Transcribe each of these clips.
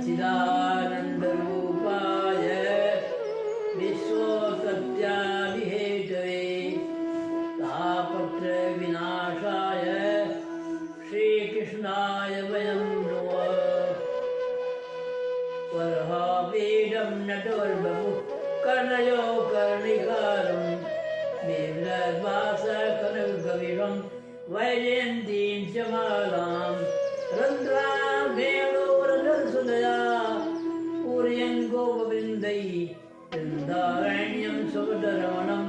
सच्चिदानन्दरूपाय विश्वसत्यादिहेतवे तापत्रयविनाशाय श्रीकृष्णाय वयं नमः। वरहापीडं नटवर्बपुः कर्णयो कर्णिकारं मेघ्रद्वासकनकविषं वैजयन्तीं च मालां रन्ध्रां वेणोरधरसुदया पूरयन् गोपवृन्दैः वृन्दारण्यं सुखदरमणं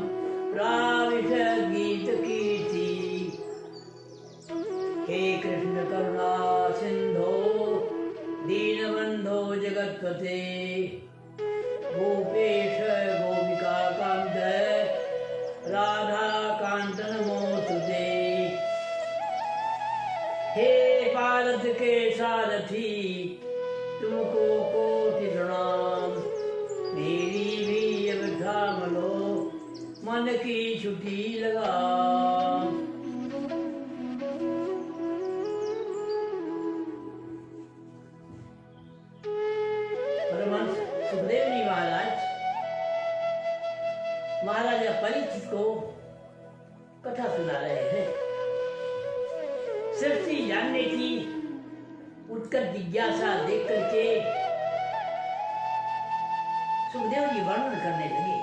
प्राविशद्गीतकीर्ति। हे कृष्ण करुणा सिन्धो दीनबन्धो जगत्पते गोपेश गोपिकान्त राधाकान्त नमोस्तुते। हे भारत के सारथी तुमको कोटि प्रणाम। मेरी भी अब थाम लो मन की छुट्टी लगाम। परमहंस सुखदेव जी महाराजा परीक्षित को कथा सुना रहे हैं। सृष्टि जानने की उत्कट जिज्ञासा देख करके सुखदेव जी वर्णन करने लगे।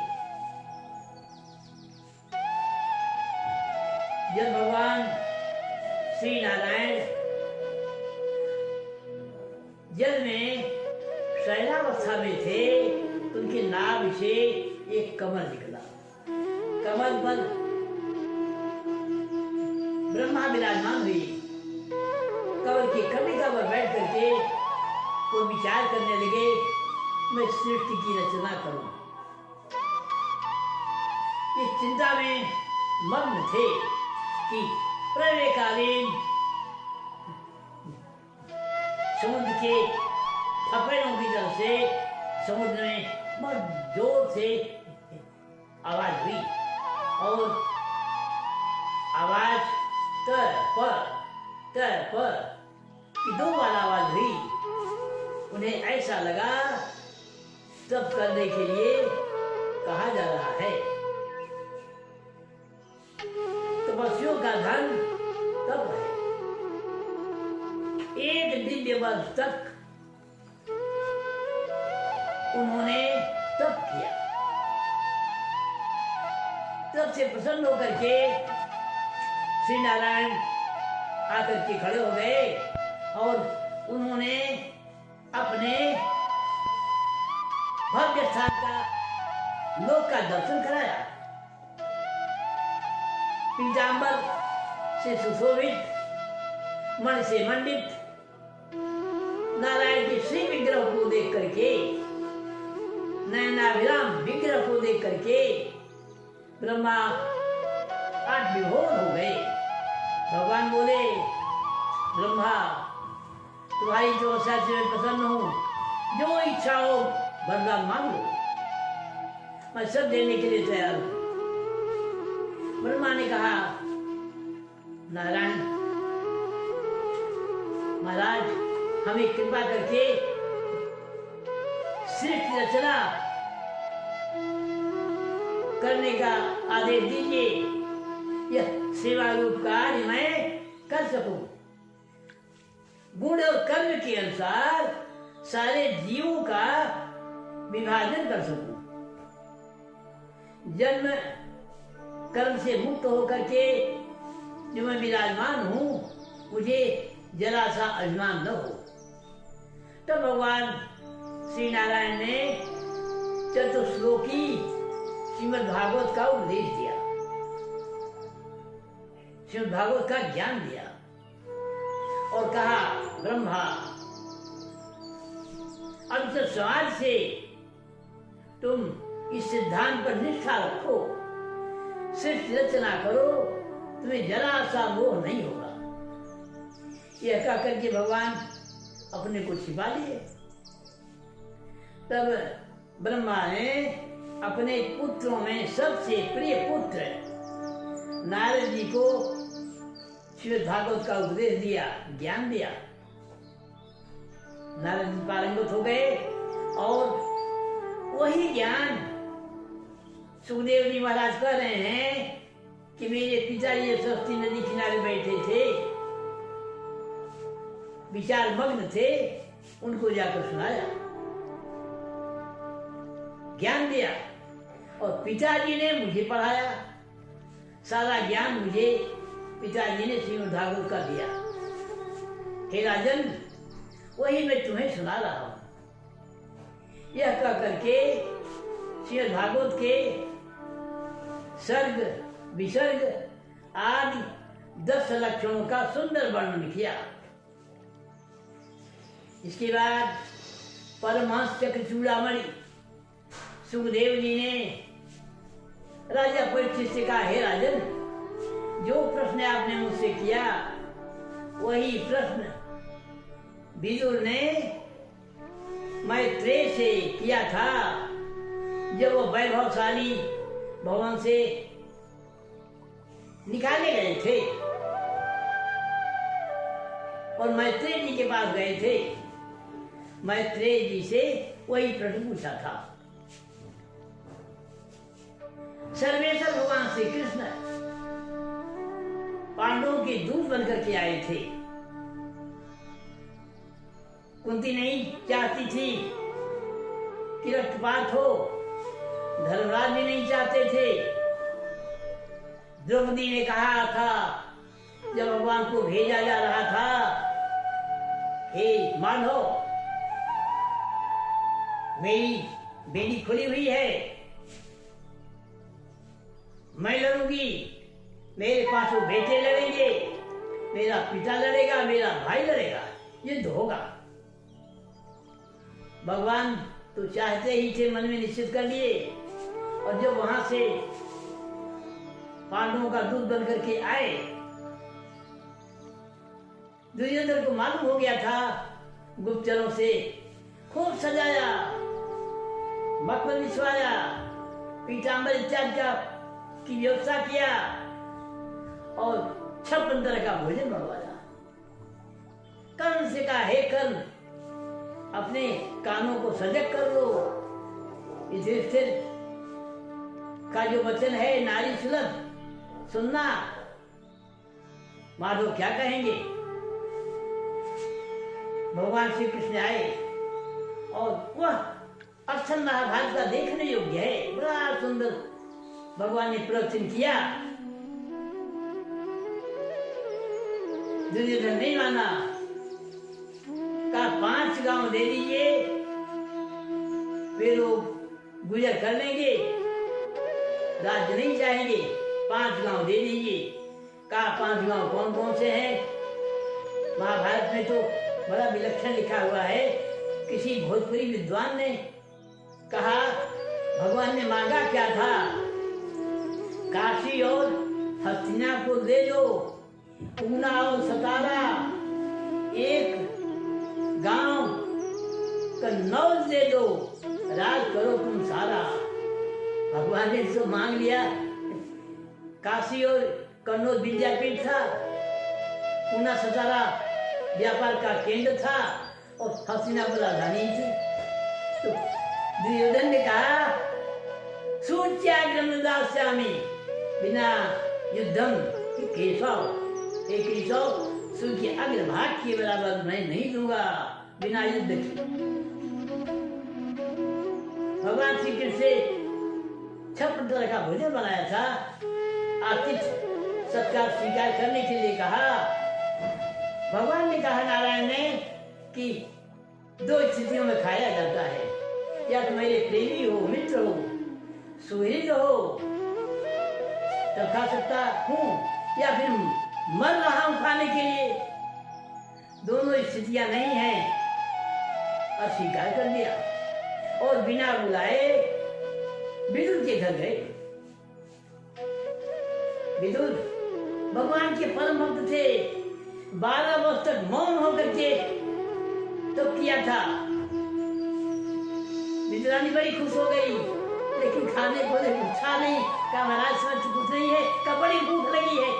जब भगवान श्री नारायण जल में शयनावस्था में थे तो उनके नाभ से एक कमल निकला। कमल पर ब्रह्मा विराजमान हुई। कमल की कविता पर बैठ करके वो विचार करने लगे, मैं सृष्टि की रचना करूं। इस चिंता में मग्न थे कि प्रलयकालीन समुद्र के थपेड़ों की तरफ से समुद्र में बहुत जोर से आवाज हुई और आवाज तर पर की दो बार आवाज हुई। उन्हें ऐसा लगा तप करने के लिए कहा जा रहा है। तपस्वियों का धन तप है। एक दिव्य वर्ष तक उन्होंने तप किया। तब से प्रसन्न होकर के श्री नारायण आकर के खड़े हो गए और उन्होंने अपने भव्य स्थान का लोक का दर्शन कराया। पीतांबर से सुशोभित मणि से मंडित नारायण के श्री विग्रह को देख करके, नयनाभिराम विग्रह को देख करके ब्रह्मा आज विभोर हो गए। भगवान बोले, ब्रह्मा तुम्हारी जो आशा से मैं प्रसन्न हूं, जो इच्छा हो वरदान मांगो, मैं सब देने के लिए तैयार हूं। ब्रह्मा ने कहा, नारायण महाराज हमें कृपा करके सृष्टि रचना करने का आदेश दीजिए। यह सेवा रूप कार्य मैं कर सकूं। गुण और कर्म के अनुसार सारे जीवों का विभाजन कर सकूं। जन्म कर्म से मुक्त होकर के जो मैं विराजमान हूं, मुझे जरा सा अभिमान न हो। तब भगवान श्री नारायण ने चतुश्लोकी श्रीमद् भागवत का उपदेश दिया, श्रीमद् भागवत का ज्ञान दिया और कहा, ब्रह्मा अब तो समाज से तुम इस सिद्धांत पर निष्ठा रखो, सृष्टि रचना करो, तुम्हें जरा सा मोह नहीं होगा। यह कह करके भगवान अपने को छिपा लिए। तब ब्रह्मा ने अपने पुत्रों में सबसे प्रिय पुत्र नारद जी को श्रीमद् भागवत का उपदेश दिया, ज्ञान दिया। नारद जी पारंगत हो गए और वही ज्ञान सुखदेव जी महाराज कह रहे हैं कि मेरे पिताजी सरस्वती नदी किनारे बैठे थे, विचार मग्न थे, उनको जाकर सुनाया, ज्ञान दिया और पिताजी ने मुझे पढ़ाया। सारा ज्ञान मुझे पिताजी ने श्रीमद् भागवत का दिया। हे राजन, वही मैं तुम्हें सुना रहा हूं। यह कह करके श्रीमद् भागवत के सर्ग विसर्ग आदि 10 लक्षणों का सुंदर वर्णन किया। इसके बाद परमहंस चक्रचूड़ामणि सुखदेव जी ने राजा परीक्षित से कहा, हे राजन, जो प्रश्न आपने मुझसे किया वही प्रश्न विदुर ने मैत्रेय से किया था जब वो वैभवशाली भवन से निकाले गए थे और मैत्रेय जी के पास गए थे। मैत्रेय जी से वही प्रश्न पूछा था। सर्वेश्वर भगवान श्री कृष्ण पांडवों के दूत बनकर के आए थे। कुंती नहीं चाहती थी कि रक्तपात हो, धर्मराज भी नहीं चाहते थे। द्रौपदी ने कहा था जब भगवान को भेजा जा रहा था, हे माधव, मेरी बेड़ी खुली हुई है, मैं लड़ूंगी, मेरे पांचों बेटे लड़ेंगे, मेरा पिता लड़ेगा, मेरा भाई लड़ेगा, युद्ध होगा। भगवान तो चाहते ही थे, मन में निश्चित कर लिए। और जब वहां से पांडवों का दूत बन करके आए, दुर्योधन को मालूम हो गया था, गुप्तचरों से खूब सजाया, मखमल बिछवाया, पीतांबर इत्यादि का की व्यवस्था किया और 56 तरह का भोजन बनवाया। कर्ण से कहा, हे कर्ण, अपने कानों को सजग कर लो। युधिष्ठिर का जो वचन है, नारी सुलभ, सुनना। माधव क्या कहेंगे? भगवान श्री कृष्ण आए और वह अक्षर महाभारत का देखने योग्य है, बड़ा सुंदर भगवान ने प्रवचन किया। दुर्योधन नहीं माना, कहा 5 गांव दे दीजिए, वे लोग गुजर कर लेंगे, राज्य नहीं चाहेंगे, 5 गांव दे दीजिए। कहा 5 गांव कौन कौन से हैं? महाभारत में तो बड़ा विलक्षण लिखा हुआ है। किसी भोजपुरी विद्वान ने कहा, भगवान ने मांगा क्या था? काशी और हस्तिनापुर दे दो, ऊना और सतारा, एक गांव कन्नौज दे दो, राज करो तुम सारा। भगवान ने तो मांग लिया। काशी और कन्नौज विद्यापीठ था, ऊना सतारा व्यापार का केंद्र था और हस्तिनापुर राजधानी थी। तो दुर्योधन ने कहा, सूच्याग्रम दास्यामि बिना युद्धम केशव, हे केशव, सूर्य के अग्रभाग के बराबर मैं नहीं दूंगा बिना युद्ध के। भगवान श्री कृष्ण से 56 तरह का भोजन बनाया था। आतिथ्य सत्कार स्वीकार करने के लिए कहा। भगवान ने कहा नारायण ने कि 2 स्थितियों में खाया जाता है, या तो मेरे प्रेमी हो, मित्र हो, सुहृद हो तब खा सकता हूँ, या फिर मर रहा हूं खाने के लिए। दोनों स्थितियां नहीं हैं, अस्वीकार कर दिया और बिना बुलाए विदुर के घर गए। विदुर भगवान के परम भक्त थे, 12 वर्ष तक मौन होकर के तो किया था। विदुरानी बड़ी खुश हो गई, लेकिन खाने को पूछा नहीं। कहा महाराज समझ कुछ नहीं है, का बड़ी भूख लगी है,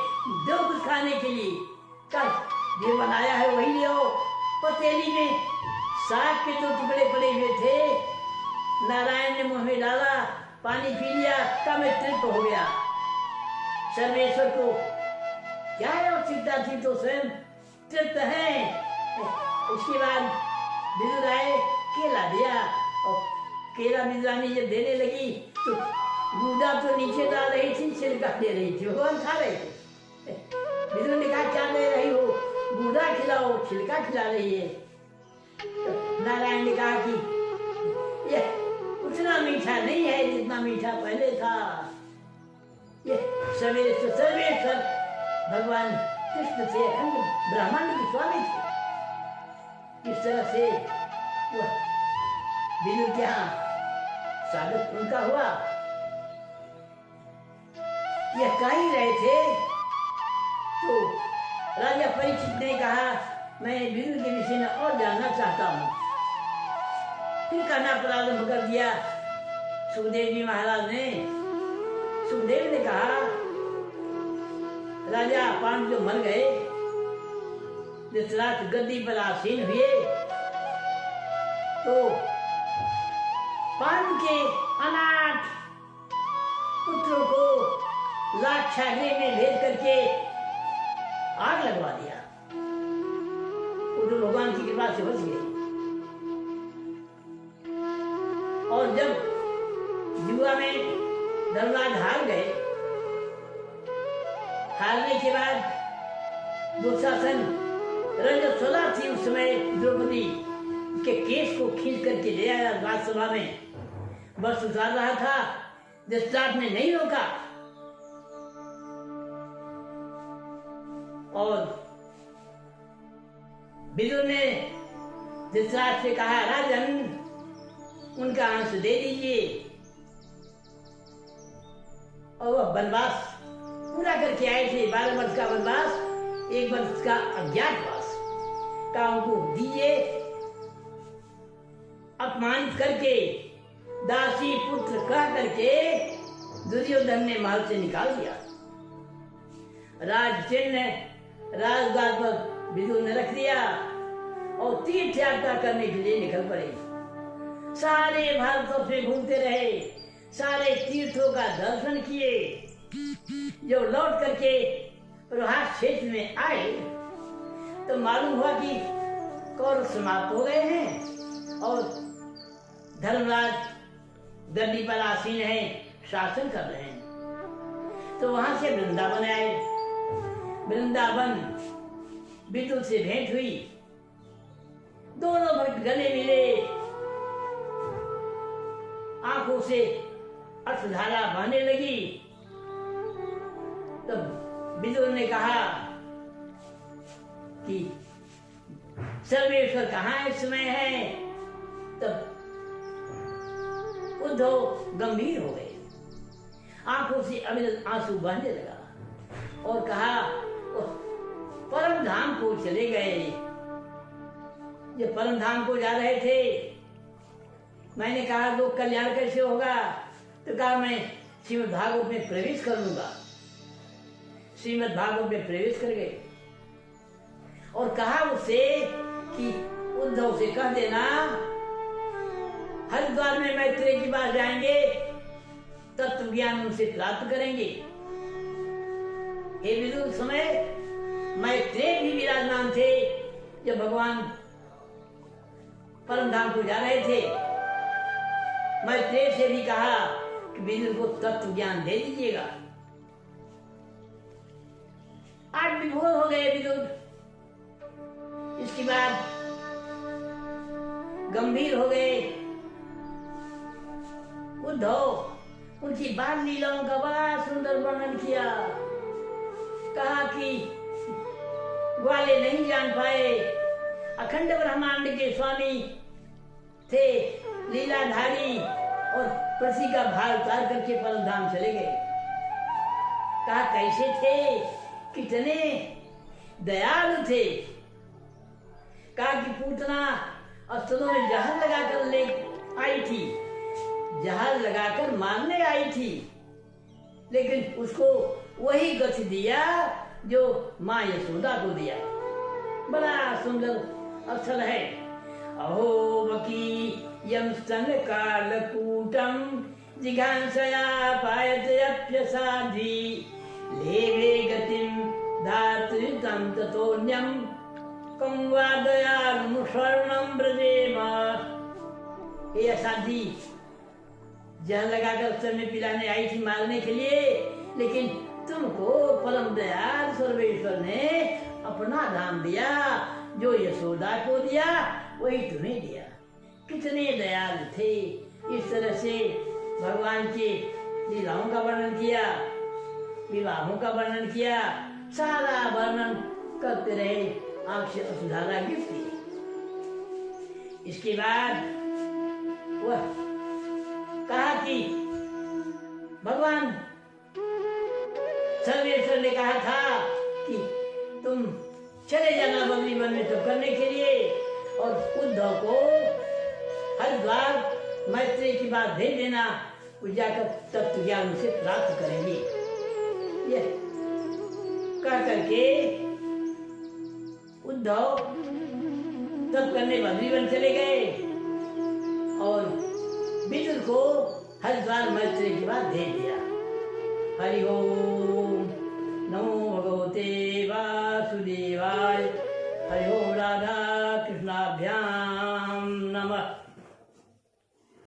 दो कुछ खाने के लिए। कहा जो बनाया है वही ले आओ। पतेली में साग के जो टुकड़े पड़े हुए थे, नारायण ने मुंह में डाला, पानी पी लिया, कहा मैं तृप्त हो गया। सर्वेश्वर को क्या आवश्यकता थी, तो स्वयं तृप्त है। उसके बाद विदुर आए, केला दिया, और केला विदुरानी जब देने लगी तो गूदा तो नीचे डाल रही थी, छिलका दे रही थी, भगवान खा रहे थे। विदुर ने कहा क्या दे रही हो, गूदा खिलाओ, छिलका खिला रही है। तो नारायण ने कहा कि यह उतना मीठा नहीं है जितना मीठा पहले था। यह सर्वेश्वर भगवान कृष्ण से अखंड ब्रह्मांड के स्वामी थे। इस तरह से वह विदुर के यहाँ स्वागत उनका हुआ। यह कह ही रहे थे तो राजा परीक्षित ने कहा मैं विदुर के विषय में और जानना चाहता हूँ। फिर कहना प्रारंभ कर दिया सुखदेव जी महाराज ने। सुखदेव ने कहा राजा पांडु जो मर गए, धृतराष्ट्र गद्दी पर आसीन हुए, तो पांडु के अनाथ पुत्रों को लाक्षागृह में भेज करके आग लगवा दिया। वो तो भगवान की कृपा से बच गए। और जब युवा में धर्मराज हार गए, हारने के बाद दुशासन रजस्वला थी उस समय, द्रौपदी के केस को खींच करके ले आया राजसभा में, बस उतार रहा था, धृतराष्ट्र ने नहीं रोका। और विदुर ने धृतराष्ट्र से कहा राजन उनका अंश दे दीजिए, और वह वनवास पूरा करके आए थे, 12 वर्ष का वनवास, 1 वर्ष का अज्ञातवास का उनको दीजिए। अपमानित करके दासी पुत्र कह करके दुर्योधन ने महल से निकाल दिया। राजचिन्ह राजद्वार पर विदुर ने रख दिया और तीर्थ यात्रा करने के लिए निकल पड़े। सारे भारत में घूमते रहे, सारे तीर्थों का दर्शन किए। जब लौट करके प्रभास क्षेत्र में आए तो मालूम हुआ कि कौरव समाप्त हो गए हैं और धर्मराज गद्दी पर आसीन है, शासन कर रहे हैं। तो वहां से वृंदावन आए। वृंदावन विदुर से भेंट हुई, दोनों भक्त गले मिले, आंखों से अश्रुधारा बहने लगी। तब विदुर ने कहा कि सर्वेश्वर कहाँ इस समय है। तब उद्धव गंभीर हो गए, आंखों से अविरत आंसू बहने लगा और कहा परम धाम को चले गए। जब परम धाम को जा रहे थे, मैंने कहा लोक कल्याण कैसे होगा, तो कहा मैं श्रीमद् भागवत में प्रवेश कर लूंगा। श्रीमद् भागवत में प्रवेश कर गए और कहा उससे कि उद्धव से कह देना हरिद्वार में मैत्रेय की बात जाएंगे, तत्व ज्ञान उनसे प्राप्त करेंगे। हे विदुर, समय मैत्रेय भी विराजमान थे जब भगवान परम धाम को जा रहे थे। मैत्रेय से भी कहा कि विदुर को तत्व ज्ञान दे दीजिएगा। आज विभोर हो गए विदुर। इसके बाद गंभीर हो गए। उद्धव उनकी बाल लीलाओं का बड़ा सुंदर वर्णन किया। कहा कि ग्वाले नहीं जान पाए, अखंड ब्रह्मांड के स्वामी थे, लीलाधारी, और पृथ्वी का भार उतार करके परम धाम चले गए। कहा कैसे थे, कितने दयालु थे। कहा कि पूतना अस्त्रों में जहर लगाकर ले आई थी, जहर लगाकर मारने आई थी, लेकिन उसको वही गति दिया जो माँ यशोदा को दिया। बड़ा सुंदर स्थल है। अहो वकी यम स्तन कालकूटम जिघांसया पायतयप्यसाधि लेवे गतिम धातृतं ततोऽन्यं कं वा दयालुं शरणं व्रजेम। हे असाधी, जहर लगाकर स्तन में पिलाने आई थी मारने के लिए, लेकिन तुमको परम दयाल सर्वेश्वर ने अपना धाम दिया। जो यशोदा को दिया वही तुम्हें दिया। कितने दयालु थे। इस तरह से भगवान के लीलाओं का वर्णन किया, विवाहों का वर्णन किया, सारा वर्णन करते रहे, आंख से अश्रुधारा गिरती। इसके बाद वह कहा कि भगवान सर्वेश्वर ने कहा था कि तुम चले जाना बद्री वन में तप करने के लिए, और उद्धव को हरिद्वार मैत्री की बात भेज देना, वो जाकर तत्व ज्ञान से प्राप्त करेंगे। ये कह करके उद्धव तप करने बद्रीवन चले गए और विदुर को हरिद्वार मैत्री की बात भेज दिया। हरि ओम।